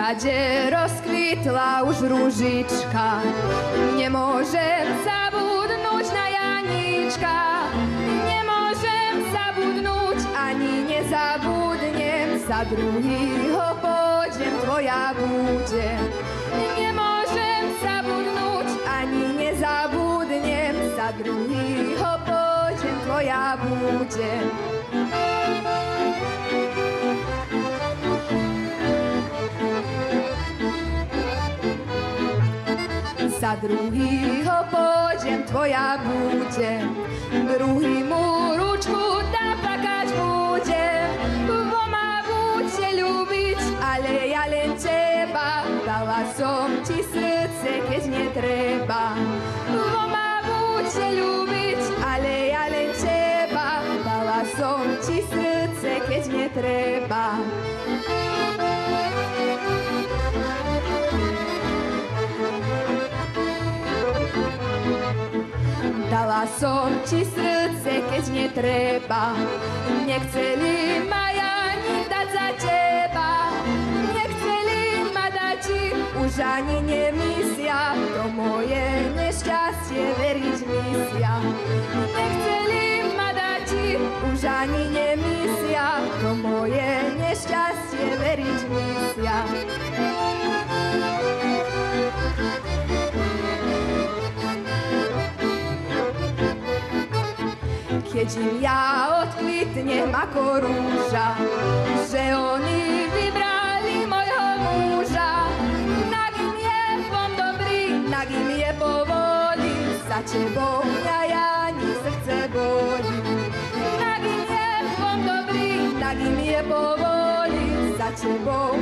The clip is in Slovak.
sade rozkvitla už rúžička. Nemôžem zabudnúť na Janíčka, nemôžem zabudnúť, ani nezabudnem, za druhýho pôjdem, tvoja budem. Nemôžem zabudnúť, ani nezabudnem, za druhýho pôjdem, tvoja budem. Za druhýho pôjdem, tvoja budem, druhý mu ručku napakať budem. Vo ma budete ľúbiť, ale ja len teba, dala som ti srdce, keď netreba. Vo ma budete ľúbiť, ale ja len teba, dala som ti srdce, keď netreba. Dala som ti srdce, keď netreba. Nechceli ma Jani dať za teba, nechceli ma dať ti, už ani nemyslia, to moje nešťastie veriť myslia. Nechceli ma dať ti, už ani nemyslia, to moje nešťastie veriť myslia. Keď im ja odkvitnem ako rúža, že oni vybrali mojho muža. Nak im je vom dobrý, nak im je povoli, za tebou mňa Jani srdce bolí. Nak im je vom dobrý, nak im je povoli, za tebou